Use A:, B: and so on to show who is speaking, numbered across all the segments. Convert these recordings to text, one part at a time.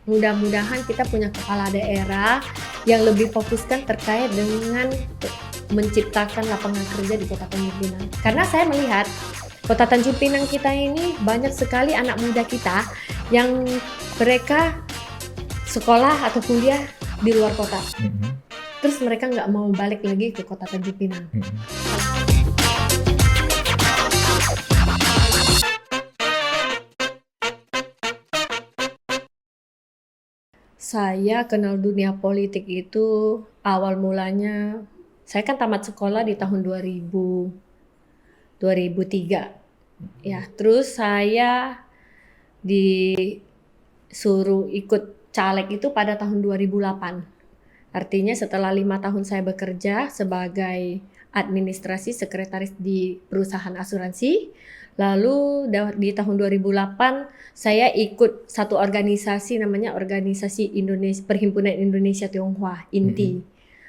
A: mudah-mudahan kita punya kepala daerah yang lebih fokuskan terkait dengan menciptakan lapangan kerja di Kota Tanjung Pinang. Karena saya melihat Kota Tanjung Pinang kita ini banyak sekali anak muda kita yang mereka sekolah atau kuliah di luar kota. Terus mereka nggak mau balik lagi ke Kota Tanjung Pinang. Saya kenal dunia politik itu awal mulanya, saya kan tamat sekolah di tahun 2003. Ya, terus saya disuruh ikut caleg itu pada tahun 2008. Artinya setelah 5 tahun saya bekerja sebagai administrasi sekretaris di perusahaan asuransi, lalu di tahun 2008 saya ikut satu organisasi namanya Organisasi Perhimpunan Indonesia Tionghoa, INTI.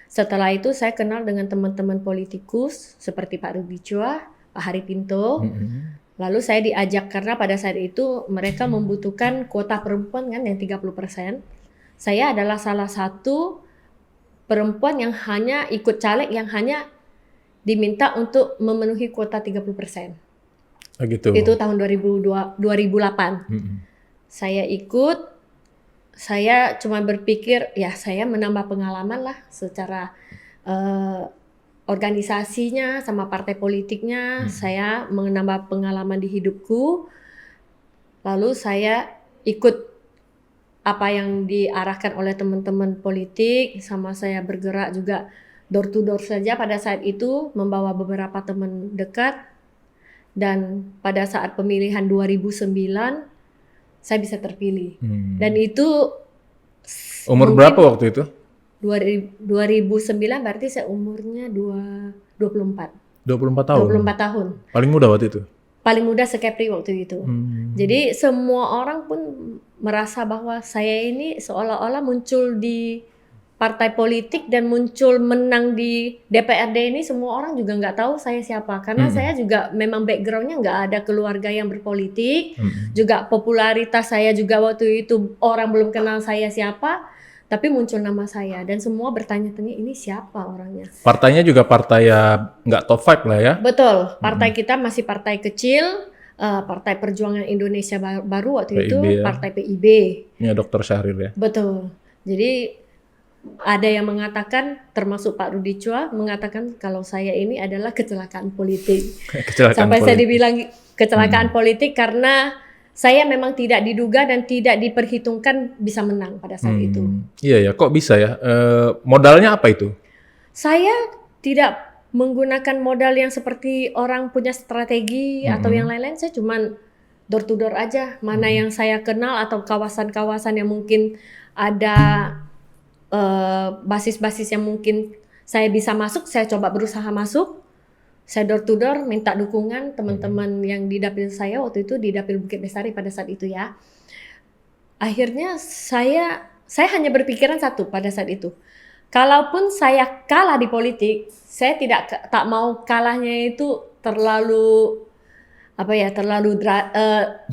A: Setelah itu saya kenal dengan teman-teman politikus seperti Pak Rudi Chua, Pak Hari Pinto. Lalu saya diajak karena pada saat itu mereka membutuhkan kuota perempuan kan yang 30%. Saya adalah salah satu perempuan yang hanya ikut caleg yang hanya diminta untuk memenuhi kuota 30%.
B: Gitu.
A: Itu tahun 2008. Saya ikut, saya cuma berpikir ya saya menambah pengalaman lah secara organisasinya sama partai politiknya. Saya menambah pengalaman di hidupku. Lalu saya ikut apa yang diarahkan oleh teman-teman politik, sama saya bergerak juga door to door saja pada saat itu, membawa beberapa teman dekat. Dan pada saat pemilihan 2009 saya bisa terpilih. Dan itu
B: umur berapa waktu itu?
A: 2009 berarti saya umurnya 24
B: tahun.
A: 24 tahun.
B: Paling muda waktu itu.
A: Paling muda se-Kepri waktu itu. Jadi semua orang pun merasa bahwa saya ini seolah-olah muncul di partai politik dan muncul menang di DPRD ini, semua orang juga nggak tahu saya siapa. Karena saya juga memang backgroundnya nggak ada keluarga yang berpolitik. Juga popularitas saya juga waktu itu orang belum kenal saya siapa. Tapi muncul nama saya dan semua bertanya-tanya ini siapa orangnya.
B: Partainya juga partai ya nggak top 5 lah ya.
A: Betul, partai kita masih partai kecil, Partai Perjuangan Indonesia Baru waktu
B: PIB
A: itu,
B: ya.
A: Partai PIB.
B: Ya Dr. Syahril ya.
A: Betul, jadi ada yang mengatakan, termasuk Pak Rudi Chua, mengatakan kalau saya ini adalah kecelakaan politik. Sampai saya dibilang kecelakaan politik karena saya memang tidak diduga dan tidak diperhitungkan bisa menang pada saat itu.
B: Iya ya, kok bisa ya? Modalnya apa itu?
A: Saya tidak menggunakan modal yang seperti orang punya strategi atau yang lain-lain. Saya cuman door to door aja. Mana yang saya kenal atau kawasan-kawasan yang mungkin ada basis-basis yang mungkin saya bisa masuk, saya coba berusaha masuk. Saya door to door minta dukungan teman-teman yang di dapil saya waktu itu, di dapil Bukit Bestari pada saat itu ya. Akhirnya saya hanya berpikiran satu pada saat itu. Kalaupun saya kalah di politik, saya tak mau kalahnya itu terlalu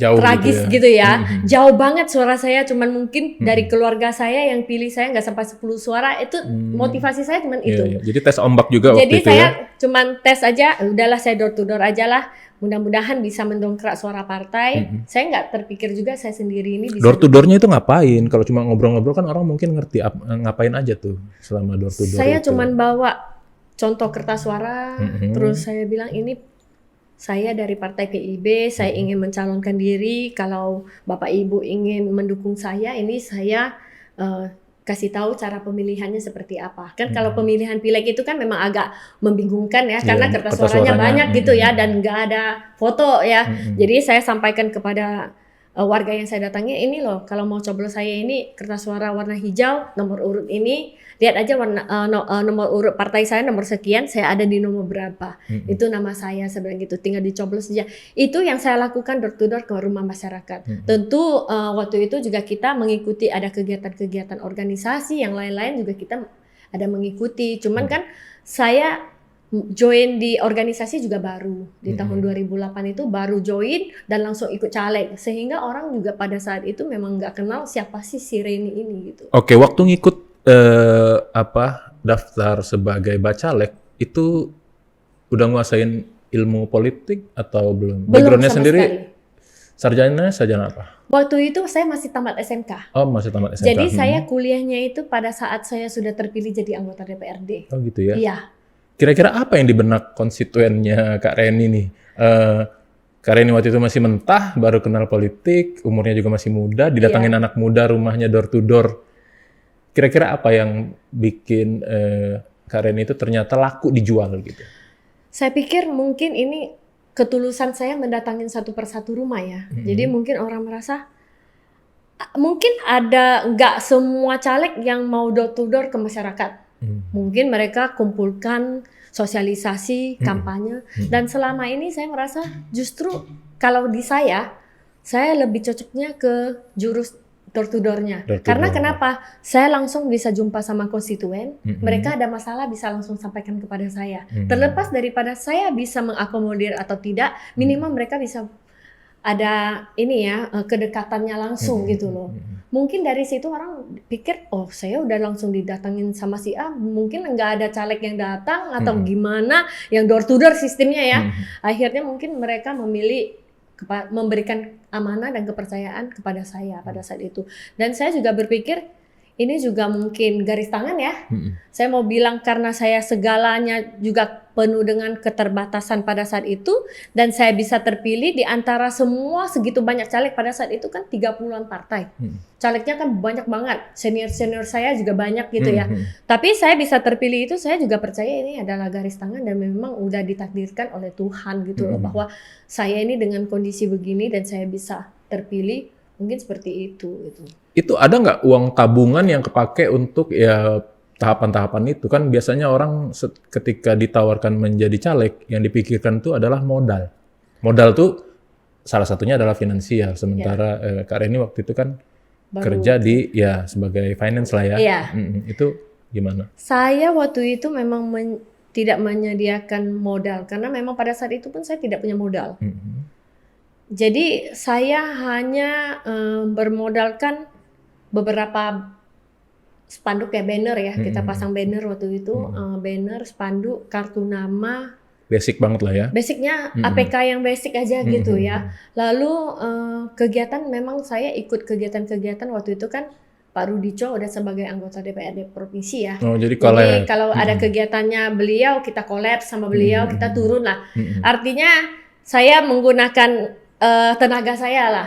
B: jauh
A: tragis gitu ya. Jauh banget suara saya, cuman mungkin dari keluarga saya yang pilih saya nggak sampai 10 suara, itu motivasi saya cuman itu.
B: Iya. Jadi tes ombak juga
A: Jadi
B: waktu itu
A: saya
B: ya?
A: cuman tes aja, udahlah saya door to door aja lah, mudah-mudahan bisa mendongkrak suara partai. Saya nggak terpikir juga saya sendiri ini bisa.
B: Door to door-nya itu ngapain? Kalau cuma ngobrol-ngobrol kan orang mungkin ngerti ngapain aja tuh selama door to door.
A: Saya
B: itu.
A: cuman bawa contoh kertas suara, terus saya bilang ini saya dari Partai PIB, saya ingin mencalonkan diri. Kalau Bapak Ibu ingin mendukung saya, ini saya kasih tahu cara pemilihannya seperti apa. Kan kalau pemilihan pileg itu kan memang agak membingungkan ya, karena kertas suaranya banyak gitu ya, dan nggak ada foto ya. Jadi saya sampaikan kepada warga yang saya datangi, ini loh kalau mau coblos saya ini kertas suara warna hijau, nomor urut ini, lihat aja nomor urut partai saya nomor sekian, saya ada di nomor berapa. Itu nama saya sebenarnya gitu, tinggal dicoblos saja. Itu yang saya lakukan door to door ke rumah masyarakat. Tentu waktu itu juga kita mengikuti ada kegiatan-kegiatan organisasi yang lain-lain juga kita ada mengikuti. Cuman kan saya join di organisasi juga baru di tahun 2008 itu baru join dan langsung ikut caleg, sehingga orang juga pada saat itu memang nggak kenal siapa sih si Reni ini gitu.
B: Oke, waktu ngikut daftar sebagai bacalek itu udah nguasain ilmu politik atau belum?
A: Belum
B: Backgroundnya
A: sama
B: sendiri
A: sekali.
B: sarjana apa?
A: Waktu itu saya masih tamat SMK.
B: Oh, masih tamat SMK.
A: Jadi saya kuliahnya itu pada saat saya sudah terpilih jadi anggota DPRD.
B: Oh gitu ya.
A: Iya.
B: Kira-kira apa yang di benak konstituennya Kak Reni nih? Kak Reni waktu itu masih mentah, baru kenal politik, umurnya juga masih muda, didatangin anak muda, rumahnya door to door. Kira-kira apa yang bikin Kak Reni itu ternyata laku dijual gitu?
A: Saya pikir mungkin ini ketulusan saya mendatangin satu persatu rumah ya. Jadi mungkin orang merasa, mungkin ada nggak semua caleg yang mau door to door ke masyarakat. Mungkin mereka kumpulkan sosialisasi, kampanye. Dan selama ini saya merasa justru kalau di saya lebih cocoknya ke jurus door to door-nya. Karena kenapa? Saya langsung bisa jumpa sama konstituen, mereka ada masalah bisa langsung sampaikan kepada saya. Terlepas daripada saya bisa mengakomodir atau tidak, minimal mereka bisa ada ini ya, kedekatannya langsung gitu loh. Mungkin dari situ orang pikir, oh saya udah langsung didatangin sama si A, mungkin nggak ada caleg yang datang atau gimana, yang door to door sistemnya ya. Akhirnya mungkin mereka memilih memberikan amanah dan kepercayaan kepada saya pada saat itu. Dan saya juga berpikir ini juga mungkin garis tangan ya. Saya mau bilang karena saya segalanya juga penuh dengan keterbatasan pada saat itu dan saya bisa terpilih di antara semua segitu banyak caleg pada saat itu kan 30-an partai. Calegnya kan banyak banget. Senior-senior saya juga banyak gitu ya. Tapi saya bisa terpilih itu saya juga percaya ini adalah garis tangan dan memang udah ditakdirkan oleh Tuhan gitu loh, bahwa saya ini dengan kondisi begini dan saya bisa terpilih mungkin seperti itu gitu.
B: Itu ada nggak uang tabungan yang kepake untuk ya tahapan-tahapan itu? Kan biasanya orang ketika ditawarkan menjadi caleg, yang dipikirkan itu adalah modal. Modal tuh salah satunya adalah finansial. Sementara Kak Reni waktu itu kan kerja di ya sebagai finance lah ya.
A: Iya.
B: Itu gimana?
A: Saya waktu itu memang tidak menyediakan modal karena memang pada saat itu pun saya tidak punya modal. Jadi saya hanya bermodalkan beberapa spanduk ya, banner ya, kita pasang banner waktu itu, banner, spanduk, kartu nama.
B: Basic banget lah ya.
A: Basicnya APK yang basic aja gitu ya. Lalu kegiatan memang saya ikut kegiatan-kegiatan waktu itu kan Pak Rudico udah sebagai anggota DPRD provinsi ya.
B: Oh, jadi
A: kalau ada kegiatannya beliau kita collab sama beliau, kita turun lah. Artinya saya menggunakan tenaga saya lah.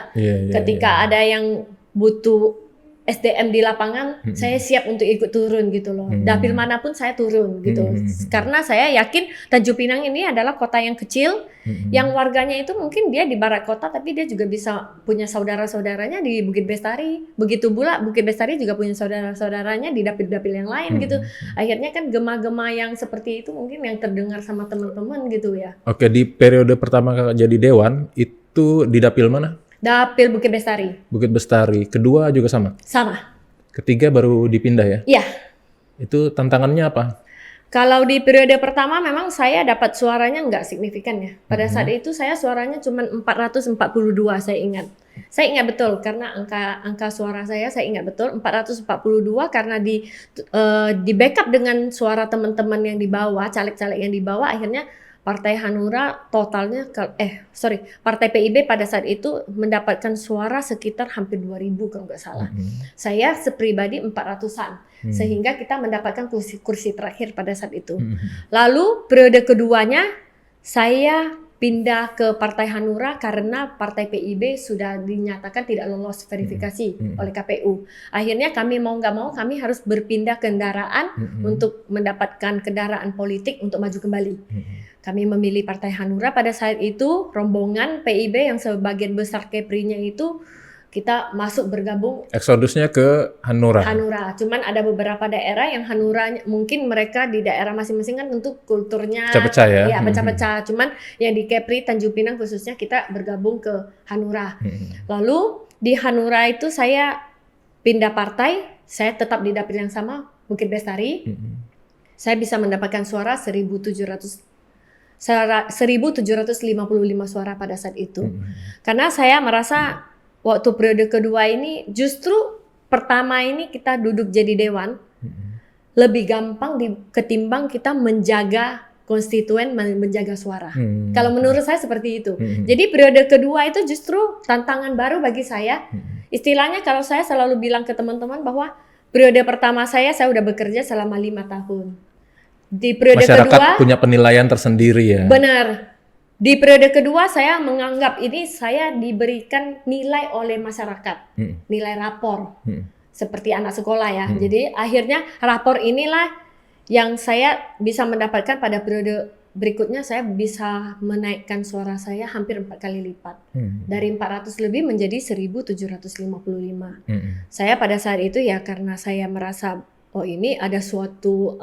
A: Ketika ada yang butuh SDM di lapangan, saya siap untuk ikut turun gitu loh. Dapil manapun saya turun gitu. Karena saya yakin Tanjung Pinang ini adalah kota yang kecil, yang warganya itu mungkin dia di barat kota, tapi dia juga bisa punya saudara-saudaranya di Bukit Bestari. Begitu pula Bukit Bestari juga punya saudara-saudaranya di dapil-dapil yang lain gitu. Akhirnya kan gema-gema yang seperti itu mungkin yang terdengar sama teman-teman gitu ya.
B: Oke, di periode pertama Kakak jadi dewan, itu di dapil mana?
A: Dapil Bukit Bestari.
B: Bukit Bestari. Kedua juga sama?
A: Sama.
B: Ketiga baru dipindah ya?
A: Iya.
B: Itu tantangannya apa?
A: Kalau di periode pertama memang saya dapat suaranya nggak signifikan ya. Pada saat itu saya suaranya cuma 442 saya ingat. Saya ingat betul karena angka suara saya ingat betul 442 karena di backup dengan suara teman-teman yang di bawah, caleg-caleg yang di bawah, akhirnya Partai Hanura totalnya, Partai PIB pada saat itu mendapatkan suara sekitar hampir 2.000 kalau nggak salah. Saya sepribadi 400-an, sehingga kita mendapatkan kursi terakhir pada saat itu. Lalu periode keduanya saya pindah ke Partai Hanura karena Partai PIB sudah dinyatakan tidak lolos verifikasi oleh KPU. Akhirnya kami mau nggak mau kami harus berpindah kendaraan untuk mendapatkan kendaraan politik untuk maju kembali. Kami memilih Partai Hanura pada saat itu, rombongan PIB yang sebagian besar Kepri-nya itu kita masuk bergabung.
B: Eksodusnya ke Hanura.
A: Hanura, cuman ada beberapa daerah yang Hanura mungkin mereka di daerah masing-masing kan untuk kulturnya
B: pecah-pecah ya.
A: Iya, pecah-pecah. Cuman yang di Kepri, Tanjung Pinang khususnya kita bergabung ke Hanura. Lalu di Hanura itu saya pindah partai, saya tetap di dapil yang sama, Bukit Bestari. saya bisa mendapatkan suara 1755 suara pada saat itu. Karena saya merasa waktu periode kedua ini justru pertama ini kita duduk jadi dewan lebih gampang ketimbang kita menjaga konstituen, menjaga suara. Kalau menurut saya seperti itu. Jadi periode kedua itu justru tantangan baru bagi saya. Istilahnya kalau saya selalu bilang ke teman-teman bahwa periode pertama saya udah bekerja selama 5 tahun. Di periode
B: Masyarakat
A: kedua
B: punya penilaian tersendiri ya.
A: benar. Di periode kedua saya menganggap ini saya diberikan nilai oleh masyarakat, nilai rapor, seperti anak sekolah ya. Jadi akhirnya rapor inilah yang saya bisa mendapatkan pada periode berikutnya. Saya bisa menaikkan suara saya hampir 4 kali lipat, dari 400 lebih menjadi 1755. Saya pada saat itu ya karena saya merasa oh ini ada suatu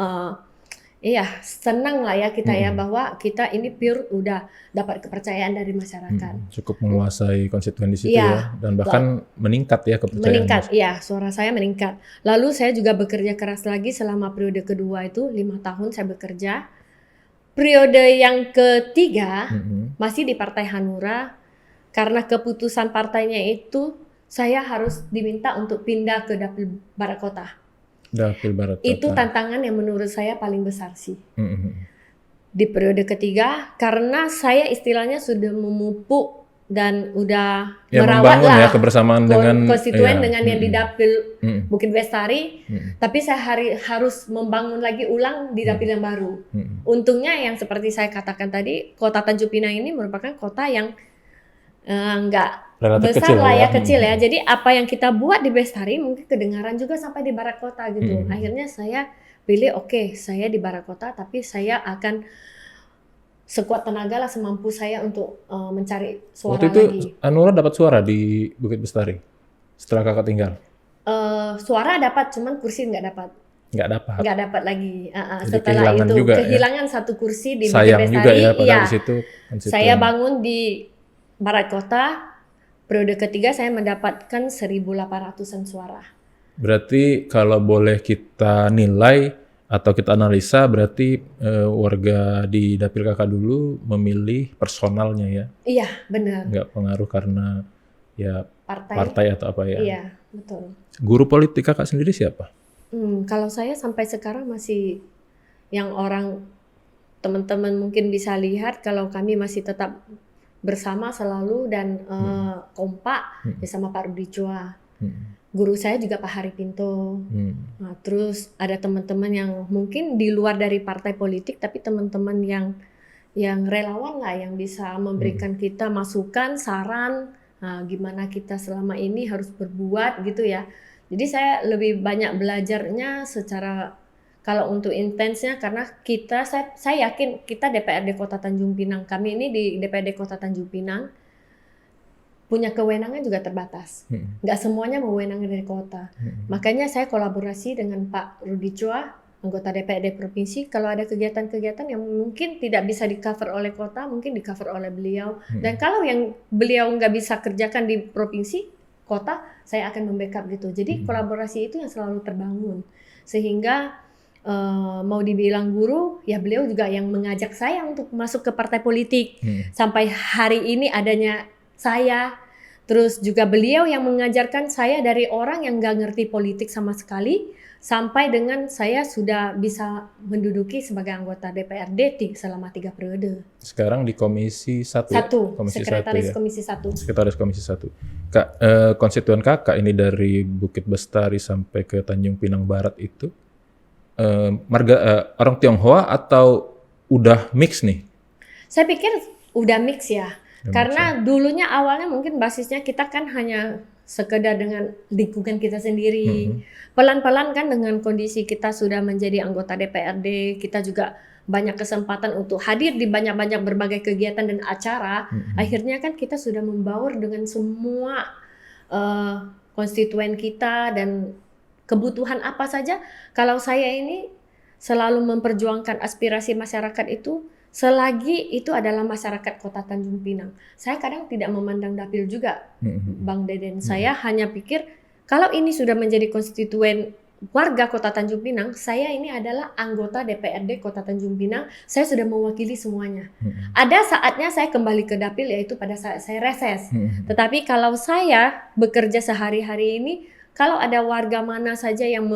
A: iya, senang lah ya kita ya bahwa kita ini pure udah dapat kepercayaan dari masyarakat.
B: Cukup menguasai konstituen di situ ya, dan bahkan meningkat ya kepercayaan.
A: Meningkat, iya, suara saya meningkat. Lalu saya juga bekerja keras lagi selama periode kedua itu 5 tahun saya bekerja. Periode yang ketiga masih di Partai Hanura, karena keputusan partainya itu saya harus diminta untuk pindah ke Dapil Barat Kota.
B: Dapil Barat Kota.
A: Itu tantangan yang menurut saya paling besar sih. Di periode ketiga, karena saya istilahnya sudah memupuk dan udah merawat
B: membangun
A: lah
B: ya kebersamaan dengan
A: konstituen dengan yang di Dapil Bukit Bestari, tapi saya harus membangun lagi ulang di Dapil yang baru. Untungnya yang seperti saya katakan tadi, Kota Tanjung Pinang ini merupakan kota yang nggak besar kecil lah ya, kecil ya. Jadi apa yang kita buat di Bestari mungkin kedengaran juga sampai di Barat Kota gitu. Akhirnya saya pilih saya di Barat Kota, tapi saya akan sekuat tenaga lah semampu saya untuk mencari suara lagi.
B: Waktu itu Anura dapat suara di Bukit Bestari setelah kakak tinggal?
A: Suara dapat, cuman kursi nggak dapat. Nggak dapat lagi. Setelah itu
B: juga,
A: kehilangan satu kursi di Bukit
B: sayang
A: Bestari.
B: Juga ya, padahal di situ
A: saya bangun di Barat Kota, periode ketiga saya mendapatkan 1.800-an suara.
B: Berarti kalau boleh kita nilai atau kita analisa, berarti warga di Dapil kakak dulu memilih personalnya ya?
A: Iya, benar.
B: Nggak pengaruh karena ya partai atau apa ya?
A: Iya, betul.
B: Guru politik kakak sendiri siapa?
A: Kalau saya sampai sekarang masih yang orang teman-teman mungkin bisa lihat kalau kami masih tetap bersama selalu dan kompak bersama Pak Rudi Chua. Guru saya juga Pak Hari Pinto. Nah, terus ada teman-teman yang mungkin di luar dari partai politik, tapi teman-teman yang relawan lah yang bisa memberikan kita masukan, saran, gimana kita selama ini harus berbuat gitu ya. Jadi saya lebih banyak belajarnya secara kalau untuk intensnya karena saya yakin kita DPRD Kota Tanjung Pinang, kami ini di DPRD Kota Tanjung Pinang punya kewenangan juga terbatas. Nggak semuanya mewenangi dari kota. Makanya saya kolaborasi dengan Pak Rudi Chua, anggota DPRD Provinsi. Kalau ada kegiatan-kegiatan yang mungkin tidak bisa di-cover oleh kota, mungkin di-cover oleh beliau. Dan kalau yang beliau nggak bisa kerjakan di provinsi, kota, saya akan membackup gitu. Jadi kolaborasi itu yang selalu terbangun. Sehingga mau dibilang guru, ya beliau juga yang mengajak saya untuk masuk ke partai politik. Sampai hari ini adanya saya, terus juga beliau yang mengajarkan saya dari orang yang nggak ngerti politik sama sekali, sampai dengan saya sudah bisa menduduki sebagai anggota DPRD selama 3 periode.
B: Sekarang di Komisi 1
A: Sekretaris Komisi 1.
B: Sekretaris Komisi 1. Kak, konstituen kakak ini dari Bukit Bestari sampai ke Tanjung Pinang Barat itu, orang Tionghoa atau udah mix nih?
A: Saya pikir udah mix ya. Karena dulunya awalnya mungkin basisnya kita kan hanya sekedar dengan lingkungan kita sendiri. Pelan-pelan kan dengan kondisi kita sudah menjadi anggota DPRD, kita juga banyak kesempatan untuk hadir di banyak-banyak berbagai kegiatan dan acara. Akhirnya kan kita sudah membaur dengan semua konstituen kita dan kebutuhan apa saja. Kalau saya ini selalu memperjuangkan aspirasi masyarakat itu, selagi itu adalah masyarakat Kota Tanjung Pinang. Saya kadang tidak memandang dapil juga, Bang Deden. Saya hanya pikir, kalau ini sudah menjadi konstituen warga Kota Tanjung Pinang, saya ini adalah anggota DPRD Kota Tanjung Pinang, saya sudah mewakili semuanya. Ada saatnya saya kembali ke dapil, yaitu pada saat saya reses. Tetapi kalau saya bekerja sehari-hari ini, kalau ada warga mana saja yang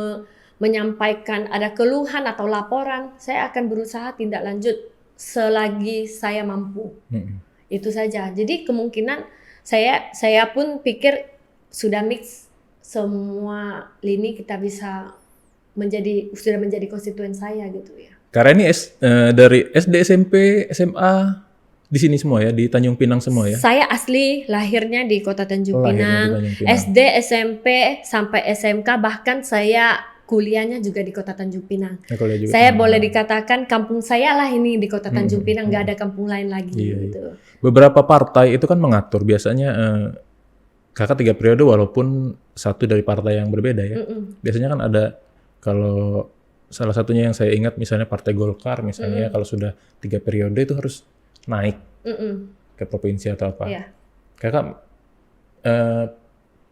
A: menyampaikan ada keluhan atau laporan, saya akan berusaha tindak lanjut selagi saya mampu. Itu saja. Jadi kemungkinan saya pun pikir sudah mix semua lini, kita bisa sudah menjadi konstituen saya gitu ya.
B: Karena ini dari SD, SMP, SMA di sini semua ya, di Tanjung Pinang semua ya.
A: Saya asli lahirnya di Kota Tanjung Pinang, SD, SMP sampai SMK, bahkan saya kuliahnya juga di Kota Tanjung Pinang. Saya boleh dikatakan kampung saya lah ini di Kota Tanjung Pinang, nggak ada kampung lain lagi. Gitu.
B: Beberapa partai itu kan mengatur biasanya kakak 3 periode walaupun satu dari partai yang berbeda ya. Biasanya kan ada, kalau salah satunya yang saya ingat misalnya Partai Golkar misalnya, kalau sudah 3 periode itu harus naik ke provinsi atau apa. Kakak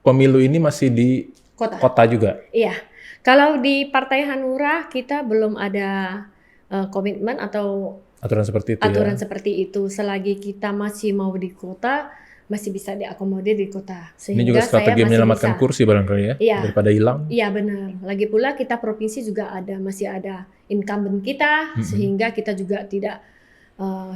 B: pemilu ini masih di kota juga?
A: Iya. Kalau di Partai Hanura kita belum ada komitmen atau
B: aturan seperti itu.
A: Seperti itu. Selagi kita masih mau di kota, masih bisa diakomodir di kota. Sehingga
B: ini juga strategi menyelamatkan kursi barangkali ya, daripada hilang.
A: Iya benar. Lagi pula kita provinsi juga masih ada incumbent kita, sehingga kita juga tidak,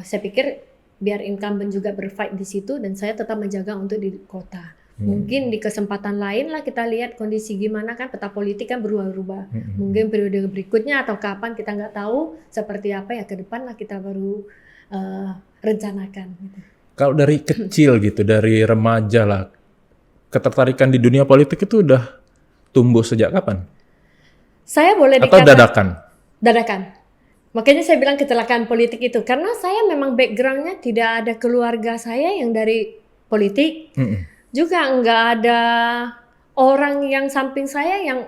A: saya pikir biar incumbent juga berfight di situ, dan saya tetap menjaga untuk di kota. Mungkin di kesempatan lain lah kita lihat kondisi gimana, kan peta politik kan berubah-ubah. Mungkin periode berikutnya atau kapan kita nggak tahu seperti apa ya, ke depan lah kita baru rencanakan. Gitu.
B: Kalau dari kecil gitu, dari remaja lah, ketertarikan di dunia politik itu udah tumbuh sejak kapan?
A: Saya boleh
B: dikatakan. Atau dadakan?
A: Dadakan. Makanya saya bilang kecelakaan politik itu. Karena saya memang backgroundnya tidak ada keluarga saya yang dari politik. Juga nggak ada orang yang samping saya yang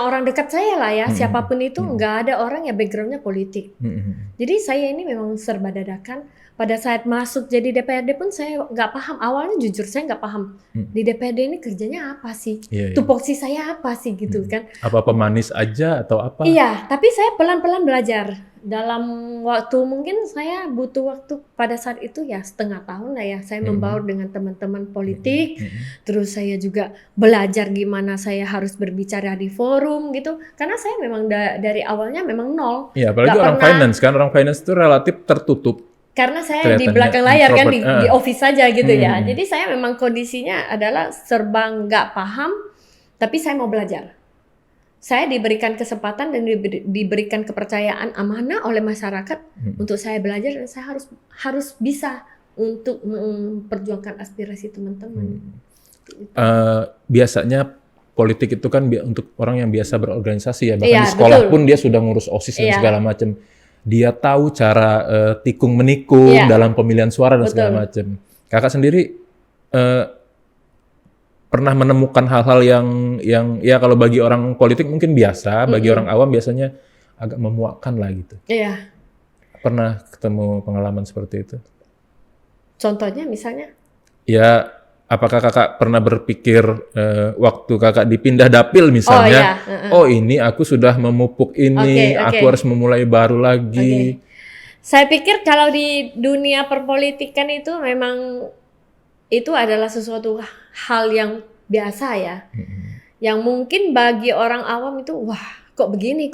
A: orang dekat saya lah ya. Siapapun itu nggak ada orang yang backgroundnya politik. Jadi saya ini memang serba dadakan. Pada saat masuk jadi DPRD pun saya nggak paham. Awalnya jujur saya nggak paham. Di DPRD ini kerjanya apa sih? Tupoksi saya apa sih gitu kan?
B: Apa pemanis aja atau apa?
A: Iya, tapi saya pelan-pelan belajar. Dalam waktu, mungkin saya butuh waktu pada saat itu ya setengah tahun lah ya. Saya membaur dengan teman-teman politik. Terus saya juga belajar gimana saya harus berbicara di forum gitu. Karena saya memang dari awalnya memang nol.
B: Iya, apalagi orang finance kan. Orang finance itu relatif tertutup.
A: Karena saya di belakang layar kan, di office saja gitu ya. Jadi saya memang kondisinya adalah serba nggak paham, tapi saya mau belajar. Saya diberikan kesempatan dan diberikan kepercayaan amanah oleh masyarakat untuk saya belajar, dan saya harus bisa untuk memperjuangkan aspirasi teman-teman.
B: Biasanya politik itu kan untuk orang yang biasa berorganisasi ya, bahkan di sekolah pun dia sudah ngurus OSIS dan segala macam. Dia tahu cara tikung menikung dalam pemilihan suara dan segala macam. Kakak sendiri pernah menemukan hal-hal yang ya kalau bagi orang politik mungkin biasa, bagi orang awam biasanya agak memuakkan lah gitu.
A: Iya.
B: Pernah ketemu pengalaman seperti itu?
A: Contohnya misalnya?
B: Ya, apakah kakak pernah berpikir waktu kakak dipindah dapil misalnya, oh ini aku sudah memupuk ini, aku harus memulai baru lagi.
A: Saya pikir kalau di dunia perpolitikan itu memang itu adalah sesuatu hal yang biasa ya. Yang mungkin bagi orang awam itu, wah kok begini,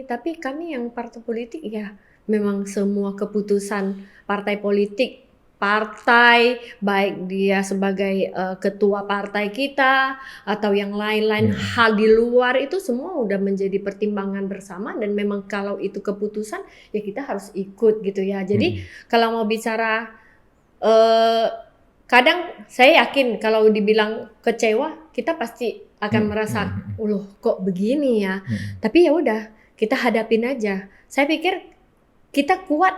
A: tapi kami yang partai politik ya memang semua keputusan partai politik, baik dia sebagai ketua partai kita atau yang lain-lain hal di luar, itu semua udah menjadi pertimbangan bersama, dan memang kalau itu keputusan ya kita harus ikut gitu ya. Jadi kalau mau bicara kadang saya yakin kalau dibilang kecewa kita pasti akan merasa loh kok begini ya. Tapi ya udah, kita hadapin aja. Saya pikir kita kuat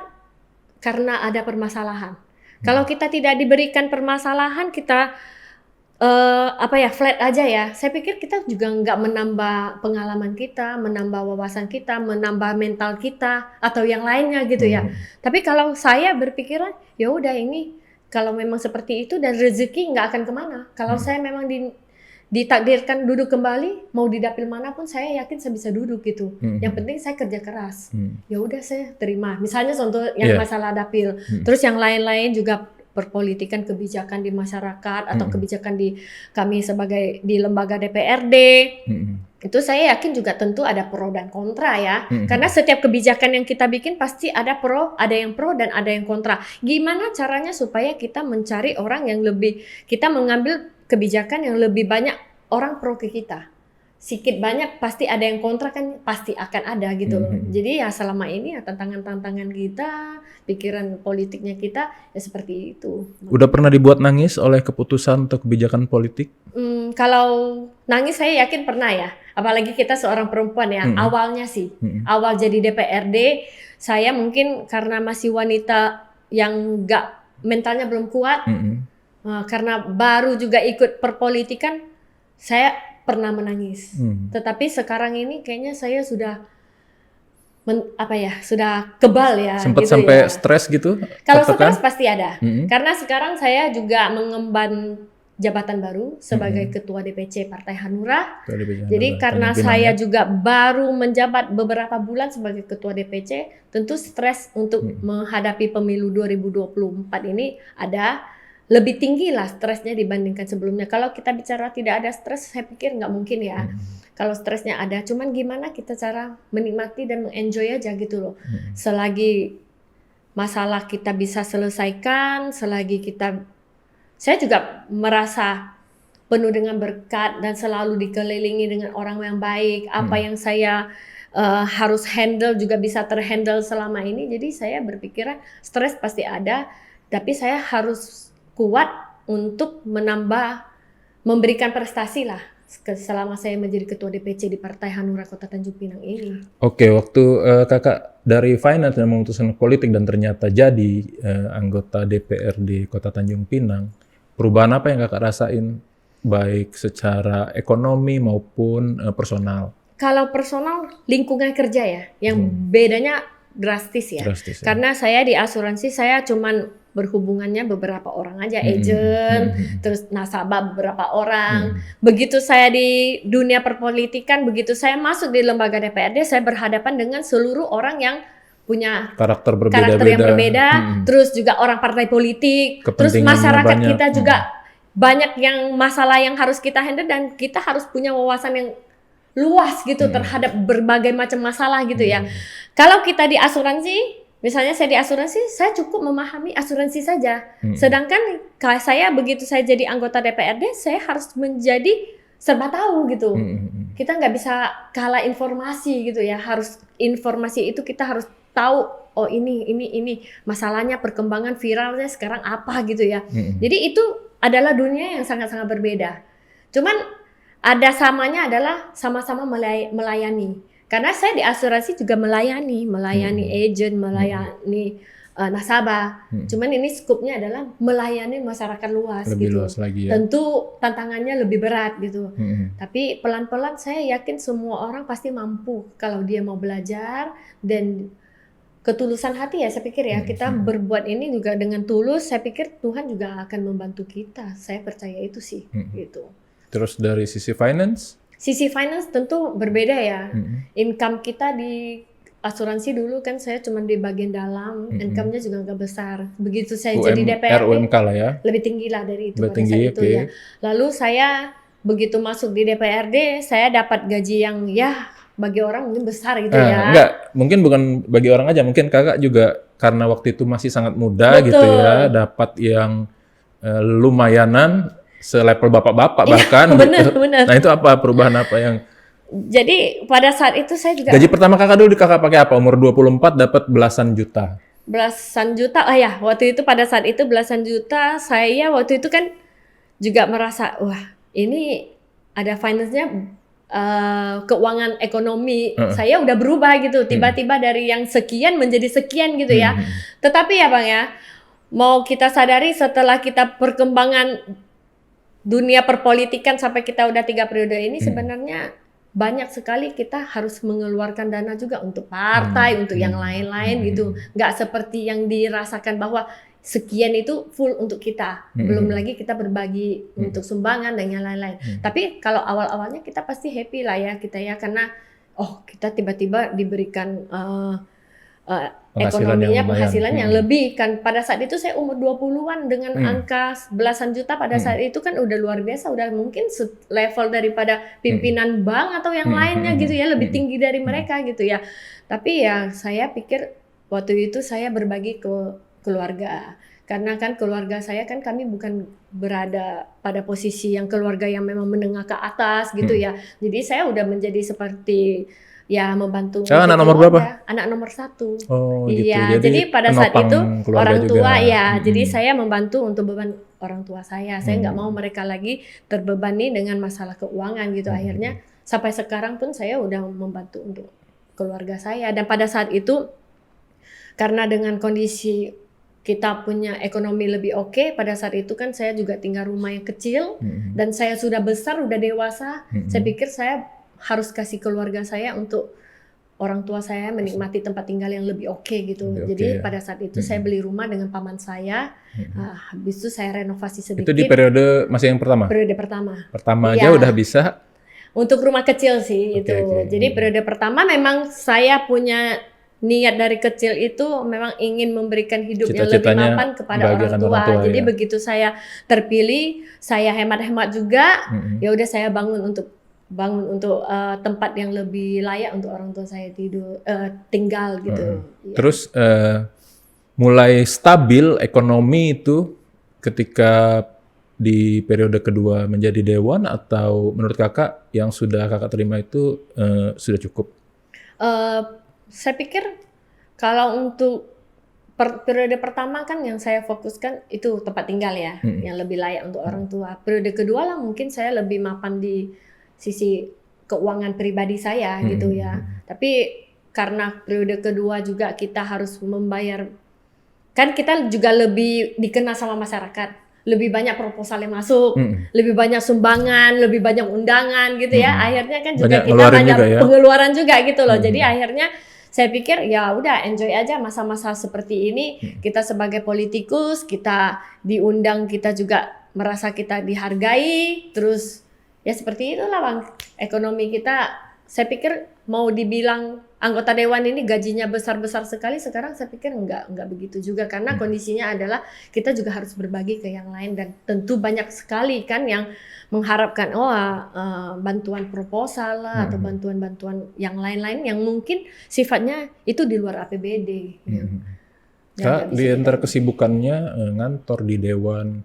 A: karena ada permasalahan. Kalau kita tidak diberikan permasalahan, kita flat aja ya. Saya pikir kita juga nggak menambah pengalaman kita, menambah wawasan kita, menambah mental kita atau yang lainnya gitu ya. Tapi kalau saya berpikiran, ya udah ini kalau memang seperti itu dan rezeki nggak akan kemana. Kalau saya memang ditakdirkan duduk kembali, mau di dapil manapun saya yakin saya bisa duduk gitu. Yang penting saya kerja keras. Ya udah saya terima. Misalnya contoh yang masalah dapil. Terus yang lain-lain juga perpolitikan kebijakan di masyarakat atau kebijakan di kami sebagai di lembaga DPRD. Itu saya yakin juga tentu ada pro dan kontra ya. Karena setiap kebijakan yang kita bikin pasti ada yang pro dan ada yang kontra. Gimana caranya supaya kita mencari orang yang lebih, kita mengambil kebijakan yang lebih banyak orang pro ke kita. Sedikit banyak pasti ada yang kontra kan, pasti akan ada gitu loh. Jadi ya selama ini ya tantangan-tantangan kita, pikiran politiknya kita ya seperti itu.
B: Udah pernah dibuat nangis oleh keputusan atau kebijakan politik?
A: Kalau nangis saya yakin pernah ya. Apalagi kita seorang perempuan ya. Awalnya sih, awal jadi DPRD, saya mungkin karena masih wanita yang mentalnya belum kuat, karena baru juga ikut perpolitikan, saya pernah menangis. Tetapi sekarang ini kayaknya saya sudah sudah kebal ya.
B: Sempat
A: gitu
B: sampai
A: ya.
B: Stres gitu?
A: Kalau stres pasti ada. Karena sekarang saya juga mengemban jabatan baru sebagai Ketua DPC Partai Hanura. Jadi karena saya juga baru menjabat beberapa bulan sebagai Ketua DPC, tentu stres untuk menghadapi pemilu 2024 ini ada lebih tinggi lah stresnya dibandingkan sebelumnya. Kalau kita bicara tidak ada stres, saya pikir nggak mungkin ya. Kalau stresnya ada, cuman gimana kita cara menikmati dan mengenjoy aja gitu loh. Selagi masalah kita bisa selesaikan, selagi saya juga merasa penuh dengan berkat dan selalu dikelilingi dengan orang yang baik. Apa yang saya harus handle juga bisa terhandle selama ini. Jadi saya berpikiran stres pasti ada, tapi saya harus kuat untuk memberikan prestasi lah selama saya menjadi Ketua DPC di Partai Hanura Kota Tanjung Pinang ini.
B: Oke, waktu kakak dari finance dan memutuskan politik dan ternyata jadi anggota DPRD Kota Tanjung Pinang, perubahan apa yang kakak rasain baik secara ekonomi maupun personal?
A: Kalau personal, lingkungan kerja ya, yang bedanya drastis ya. Karena saya di asuransi, saya cuman berhubungannya beberapa orang aja, agent, terus nasabah beberapa orang. Begitu saya di dunia perpolitikan, begitu saya masuk di lembaga DPRD, saya berhadapan dengan seluruh orang yang punya karakter yang berbeda, terus juga orang partai politik, terus masyarakat banyak. Kita juga banyak yang masalah yang harus kita handle dan kita harus punya wawasan yang luas gitu terhadap berbagai macam masalah gitu ya. Kalau kita di asuransi, misalnya saya di asuransi, saya cukup memahami asuransi saja. Sedangkan kalau saya begitu saya jadi anggota DPRD, saya harus menjadi serba tahu gitu. Kita nggak bisa kalah informasi gitu ya. Harus informasi itu kita harus tahu. Oh ini masalahnya, perkembangan viralnya sekarang apa gitu ya. Jadi itu adalah dunia yang sangat-sangat berbeda. Cuman ada samanya adalah sama-sama melayani. Karena saya di asuransi juga melayani agent, melayani nasabah. Cuman ini skupnya adalah melayani masyarakat luas.
B: Lebih
A: gitu.
B: Luas lagi ya.
A: Tentu tantangannya lebih berat gitu. Tapi pelan-pelan saya yakin semua orang pasti mampu kalau dia mau belajar dan ketulusan hati ya, saya pikir ya kita berbuat ini juga dengan tulus. Saya pikir Tuhan juga akan membantu kita. Saya percaya itu sih gitu.
B: Terus dari sisi finance?
A: Sisi finance tentu berbeda ya. Income kita di asuransi dulu kan saya cuma di bagian dalam, income-nya juga nggak besar. Begitu saya jadi DPRD,
B: RUMK lah ya?
A: Lebih tinggi lah dari itu.
B: Lebih tinggi,
A: itu ya. Lalu saya begitu masuk di DPRD, saya dapat gaji yang ya bagi orang mungkin besar gitu ya.
B: Enggak, mungkin bukan bagi orang aja, mungkin kakak juga karena waktu itu masih sangat muda. Betul. Gitu ya, dapat yang lumayanan selevel bapak-bapak bahkan.
A: Bener.
B: Nah itu apa perubahan apa yang?
A: Jadi pada saat itu saya juga.
B: Gaji pertama kakak dulu kakak pakai apa? Umur 24 dapat belasan juta.
A: Belasan juta, oh ya waktu itu pada saat itu belasan juta. Saya waktu itu kan juga merasa wah ini ada finance-nya. Keuangan ekonomi saya udah berubah gitu, tiba-tiba dari yang sekian menjadi sekian gitu ya. Tetapi ya Bang ya, mau kita sadari setelah kita perkembangan dunia perpolitikan sampai kita udah 3 periode ini sebenarnya banyak sekali kita harus mengeluarkan dana juga untuk partai, untuk yang lain-lain gitu. Nggak seperti yang dirasakan bahwa sekian itu full untuk kita. Belum lagi kita berbagi untuk sumbangan dan yang lain-lain. Tapi kalau awal-awalnya kita pasti happy lah ya kita ya, karena kita tiba-tiba diberikan ekonominya, penghasilan yang lebih kan. Pada saat itu saya umur 20-an dengan angka belasan juta pada saat itu kan udah luar biasa, udah mungkin level daripada pimpinan bank atau yang lainnya gitu ya, lebih tinggi dari mereka gitu ya. Tapi ya saya pikir waktu itu saya berbagi ke keluarga. Karena kan keluarga saya kan kami bukan berada pada posisi yang keluarga yang memang menengah ke atas gitu ya. Jadi saya udah menjadi seperti ya membantu
B: anak nomor berapa?
A: Anak nomor 1.
B: Oh
A: iya,
B: gitu.
A: Jadi pada saat itu orang tua
B: juga.
A: ya, jadi saya membantu untuk beban orang tua saya. Saya nggak mau mereka lagi terbebani dengan masalah keuangan gitu. Akhirnya sampai sekarang pun saya udah membantu untuk keluarga saya. Dan pada saat itu karena dengan kondisi kita punya ekonomi lebih oke, pada saat itu kan saya juga tinggal rumah yang kecil dan saya sudah besar, udah dewasa. Saya pikir saya harus kasih keluarga saya untuk orang tua saya menikmati tempat tinggal yang lebih oke gitu. Jadi pada saat itu saya beli rumah dengan paman saya. Habis itu saya renovasi sedikit.
B: Itu di periode masih yang pertama?
A: Periode pertama.
B: Pertama aja udah bisa?
A: Untuk rumah kecil sih itu. Jadi periode pertama memang saya punya niat dari kecil itu memang ingin memberikan hidup yang lebih mapan kepada orang tua. Jadi begitu saya terpilih, saya hemat-hemat juga. Ya udah saya bangun untuk tempat yang lebih layak untuk orang tua saya tinggal gitu.
B: Terus mulai stabil ekonomi itu ketika di periode kedua menjadi dewan, atau menurut kakak yang sudah kakak terima itu sudah cukup?
A: Saya pikir kalau untuk periode pertama kan yang saya fokuskan itu tempat tinggal ya, yang lebih layak untuk orang tua. Periode kedua lah mungkin saya lebih mapan di sisi keuangan pribadi saya gitu ya. Tapi karena periode kedua juga kita harus membayar, kan kita juga lebih dikenal sama masyarakat. Lebih banyak proposal yang masuk, lebih banyak sumbangan, lebih banyak undangan gitu ya. Akhirnya kan juga kita banyak pengeluaran juga gitu loh. Jadi akhirnya saya pikir ya udah enjoy aja masa-masa seperti ini. Kita sebagai politikus, kita diundang, kita juga merasa kita dihargai. Terus ya seperti itulah Bang. Ekonomi kita, saya pikir mau dibilang anggota dewan ini gajinya besar-besar sekali, sekarang saya pikir enggak begitu juga, karena kondisinya adalah kita juga harus berbagi ke yang lain, dan tentu banyak sekali kan yang mengharapkan bantuan proposal lah atau bantuan-bantuan yang lain-lain yang mungkin sifatnya itu di luar APBD.
B: Kak, di antara kesibukannya ngantor di dewan,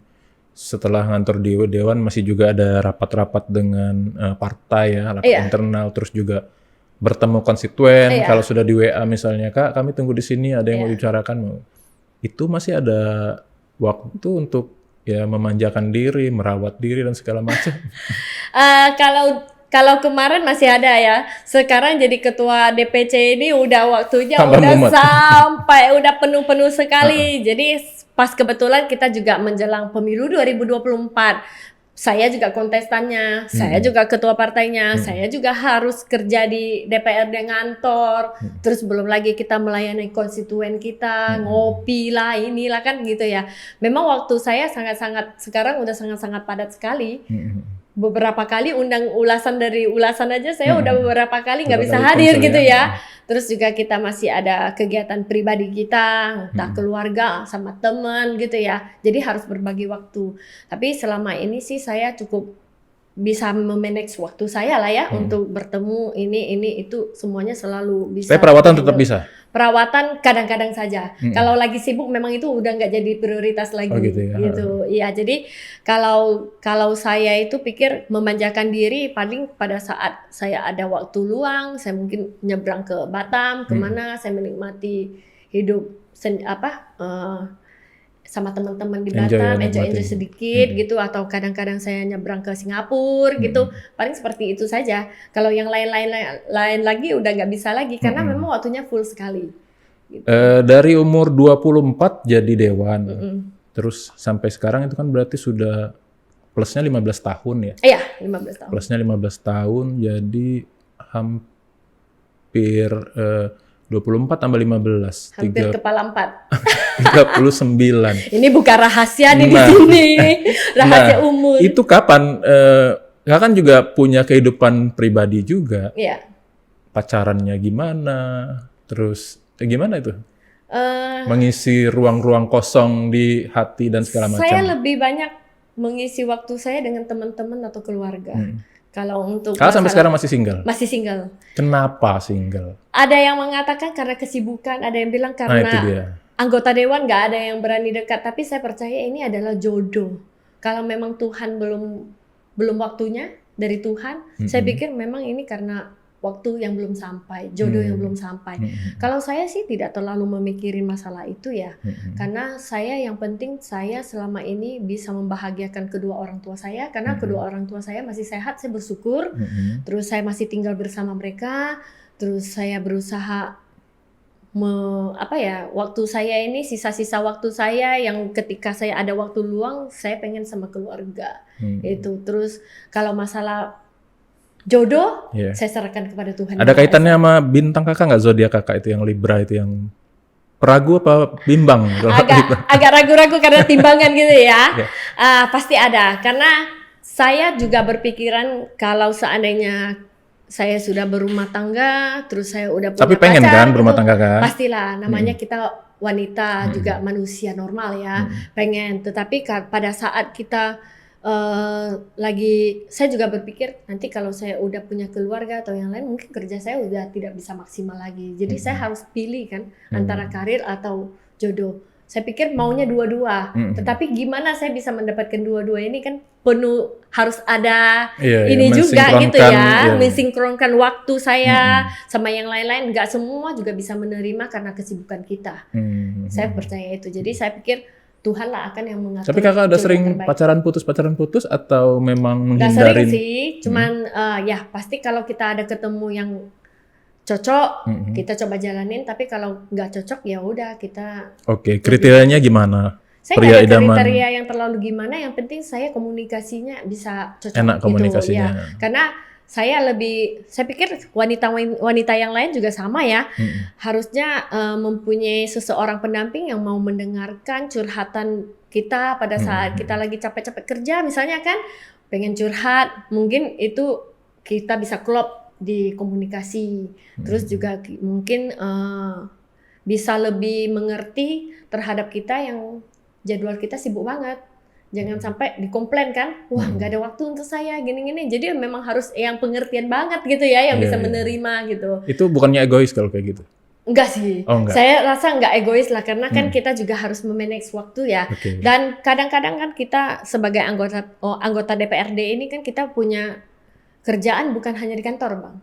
B: setelah ngantor di dewan masih juga ada rapat-rapat dengan partai ya, rapat internal, terus juga bertemu konstituen. Kalau sudah di WA misalnya, Kak kami tunggu di sini ada yang mau dibicarakan, itu masih ada waktu untuk ya memanjakan diri, merawat diri dan segala macam?
A: Kalau kemarin masih ada ya. Sekarang jadi ketua DPC ini udah waktunya sampai udah penuh-penuh sekali. Jadi pas kebetulan kita juga menjelang pemilu 2024. Saya juga kontestannya, saya juga ketua partainya, saya juga harus kerja di DPRD ngantor, terus belum lagi kita melayani konstituen kita, ngopi lah, inilah kan gitu ya. Memang waktu saya sangat-sangat, sekarang udah sangat-sangat padat sekali. Beberapa kali ulasan aja saya udah beberapa kali nggak bisa hadir gitu ya. Terus juga kita masih ada kegiatan pribadi kita, entah keluarga sama teman gitu ya. Jadi harus berbagi waktu. Tapi selama ini sih saya cukup bisa memanage waktu saya lah ya untuk bertemu ini itu semuanya selalu bisa.
B: Tapi perawatan tetap bisa?
A: Perawatan kadang-kadang saja. Kalau lagi sibuk memang itu udah nggak jadi prioritas lagi. Gitu. Iya, jadi kalau saya itu pikir memanjakan diri paling pada saat saya ada waktu luang, saya mungkin nyebrang ke Batam, kemana saya menikmati hidup sama teman-teman di Batam, enjoy sedikit gitu, atau kadang-kadang saya nyebrang ke Singapura gitu, paling seperti itu saja. Kalau yang lain lagi udah nggak bisa lagi karena memang waktunya full sekali. Gitu.
B: Dari umur 24 jadi dewan, terus sampai sekarang itu kan berarti sudah plusnya 15 tahun ya?
A: Iya, 15 tahun.
B: Plusnya 15 tahun, jadi hampir 24 tambah 15.
A: Hampir kepala 4.
B: 39.
A: Ini bukan rahasia nih di
B: Nah.
A: sini. Rahasia umum.
B: Itu kapan? Kakak kan juga punya kehidupan pribadi juga.
A: Iya.
B: Pacarannya gimana? Terus gimana itu?
A: Eh,
B: Mengisi ruang-ruang kosong di hati dan segala macam.
A: Saya lebih banyak mengisi waktu saya dengan teman-teman atau keluarga. Kalau untuk
B: Kakak sampai
A: masalah-
B: sekarang masih single?
A: masih single.
B: Kenapa single?
A: Ada yang mengatakan karena kesibukan, ada yang bilang
B: Nah, itu
A: karena
B: dia.
A: anggota dewan nggak ada yang berani dekat. Tapi saya percaya ini adalah jodoh. Kalau memang Tuhan belum waktunya dari Tuhan, saya pikir memang ini karena waktu yang belum sampai, jodoh yang belum sampai. Kalau saya sih tidak terlalu memikirin masalah itu ya, karena saya yang penting saya selama ini bisa membahagiakan kedua orang tua saya, karena kedua orang tua saya masih sehat, saya bersyukur. Terus saya masih tinggal bersama mereka, terus saya berusaha waktu saya ini sisa-sisa waktu saya yang ketika saya ada waktu luang, saya pengen sama keluarga. Itu terus kalau masalah jodoh, saya serahkan kepada Tuhan.
B: Ada kaitannya sama bintang kakak nggak, zodiak kakak itu yang Libra itu yang peragu apa bimbang?
A: Agak ragu-ragu karena timbangan gitu ya. Pasti ada, karena saya juga berpikiran kalau seandainya saya sudah berumah tangga, terus saya udah punya
B: Tapi pengen
A: pacar,
B: kan berumah tangga kan?
A: pastilah, namanya kita wanita juga manusia normal ya, pengen. Tetapi pada saat kita saya juga berpikir nanti kalau saya udah punya keluarga atau yang lain, mungkin kerja saya udah tidak bisa maksimal lagi. Jadi saya harus pilih kan antara karir atau jodoh. Saya pikir maunya dua-dua, tetapi gimana saya bisa mendapatkan dua-dua ini kan penuh harus ada ini juga gitu ya, mensinkronkan waktu saya sama yang lain-lain. Nggak semua juga bisa menerima karena kesibukan kita. Saya percaya itu. Jadi saya pikir Tuhan lah akan yang mengatur.
B: Tapi kakak udah sering
A: terbaik.
B: pacaran putus atau memang
A: Nggak
B: menghindarin?
A: sering sih, cuman ya pasti kalau kita ada ketemu yang cocok, kita coba jalanin. Tapi kalau nggak cocok ya udah kita.
B: Oke, kriterianya gimana?
A: Saya
B: Pria
A: nggak ada
B: idaman.
A: kriteria yang terlalu gimana. Yang penting saya komunikasinya bisa cocok.
B: Enak komunikasinya.
A: Gitu, ya. Karena saya pikir wanita yang lain juga sama ya. Harusnya mempunyai seseorang pendamping yang mau mendengarkan curhatan kita pada saat kita lagi capek-capek kerja misalnya kan, pengen curhat, mungkin itu kita bisa klop di komunikasi. Terus juga mungkin bisa lebih mengerti terhadap kita yang jadwal kita sibuk banget. Jangan sampai dikomplain kan, wah nggak ada waktu untuk saya gini-gini. Jadi memang harus yang pengertian banget gitu ya, yang bisa menerima gitu.
B: Itu bukannya egois kalau kayak gitu?
A: Enggak sih,
B: enggak.
A: Saya rasa enggak egois lah, karena kan kita juga harus memanage waktu ya. Dan kadang-kadang kan kita sebagai anggota DPRD ini kan kita punya kerjaan bukan hanya di kantor Bang.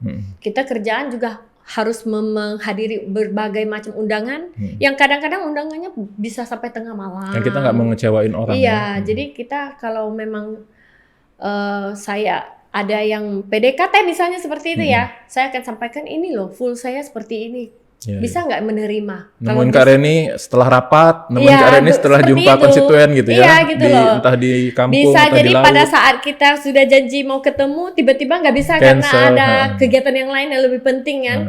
A: Kita kerjaan juga harus menghadiri berbagai macam undangan, yang kadang-kadang undangannya bisa sampai tengah malam.
B: Yang kita nggak mau ngecewain orang.
A: Iya, jadi kita kalau memang saya ada yang PDKT misalnya seperti itu ya, saya akan sampaikan ini loh, full saya seperti ini. Bisa nggak menerima?
B: Nemuin Kak Reni setelah rapat, nemuin Kak Reni setelah jumpa konstituen gitu ya.
A: Iya gitu loh.
B: Entah di kampung,
A: bisa
B: entah
A: jadi
B: di laut.
A: pada saat kita sudah janji mau ketemu, tiba-tiba nggak bisa
B: Cancel,
A: karena ada kegiatan yang lain yang lebih penting kan.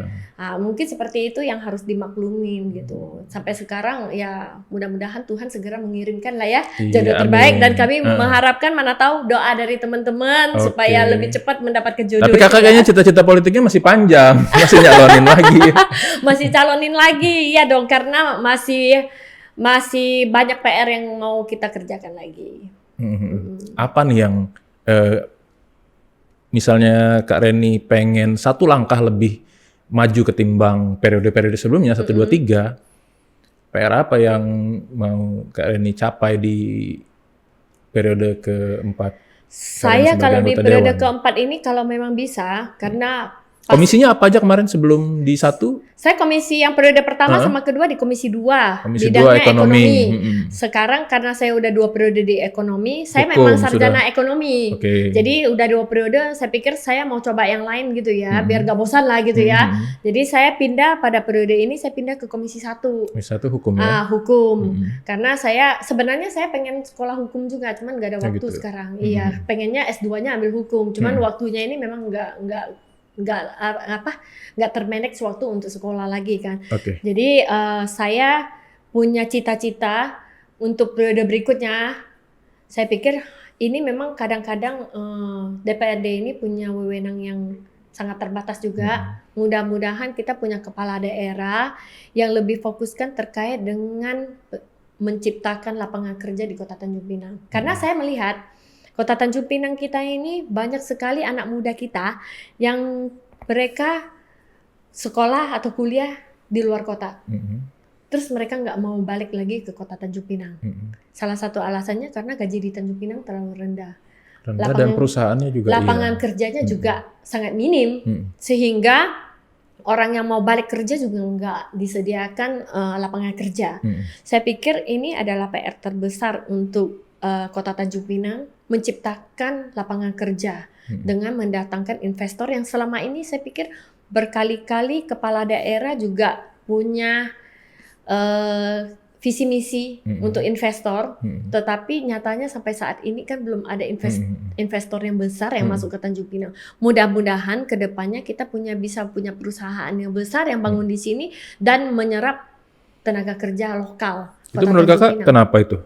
A: Mungkin seperti itu yang harus dimaklumin gitu. Sampai sekarang ya mudah-mudahan Tuhan segera mengirimkan lah ya jodoh terbaik. Dan kami mengharapkan, mana tahu doa dari teman-teman supaya lebih cepat mendapatkan jodoh.
B: Tapi kakak kayaknya cita-cita politiknya masih panjang, masih nyalonin lagi.
A: Masih calonin lagi, ya dong, karena masih banyak PR yang mau kita kerjakan lagi.
B: Apa nih yang misalnya Kak Reni pengen satu langkah lebih maju ketimbang periode-periode sebelumnya 1, 2, 3, PR apa yang mau Kak Reni capai di periode keempat?
A: Saya kalau di periode keempat ini kalau memang bisa, karena
B: komisinya apa aja kemarin sebelum di 1?
A: Saya komisi yang periode pertama sama kedua di komisi 2.
B: Komisi
A: bidangnya
B: 2 ekonomi.
A: Sekarang karena saya udah 2 periode di ekonomi, saya memang sarjana ekonomi. Jadi udah 2 periode, saya pikir saya mau coba yang lain gitu ya, biar gak bosan lah gitu ya. Jadi saya pindah pada periode ini, saya pindah ke komisi 1.
B: Komisi 1 hukum ya?
A: Hukum. Karena sebenarnya saya pengen sekolah hukum juga, cuman gak ada waktu sekarang. Iya, pengennya S2-nya ambil hukum, cuman waktunya ini memang nggak nggak termanage waktu untuk sekolah lagi kan.
B: Oke.
A: Jadi saya punya cita-cita untuk periode berikutnya. Saya pikir ini memang kadang-kadang DPRD ini punya wewenang yang sangat terbatas juga. Mudah-mudahan kita punya kepala daerah yang lebih fokuskan terkait dengan menciptakan lapangan kerja di Kota Tanjung Pinang. Karena saya melihat Kota Tanjung Pinang kita ini banyak sekali anak muda kita yang mereka sekolah atau kuliah di luar kota. Terus mereka nggak mau balik lagi ke Kota Tanjung Pinang. Salah satu alasannya karena gaji di Tanjung Pinang terlalu rendah.
B: Dan perusahaannya juga
A: lapangan kerjanya juga sangat minim, sehingga orang yang mau balik kerja juga nggak disediakan lapangan kerja. Saya pikir ini adalah PR terbesar untuk Kota Tanjung Pinang, menciptakan lapangan kerja dengan mendatangkan investor yang selama ini saya pikir berkali-kali kepala daerah juga punya visi misi untuk investor, tetapi nyatanya sampai saat ini kan belum ada investor yang besar yang masuk ke Tanjung Pinang. Mudah-mudahan kedepannya kita bisa punya perusahaan yang besar yang bangun di sini dan menyerap tenaga kerja lokal.
B: Itu menurut kakak kenapa itu?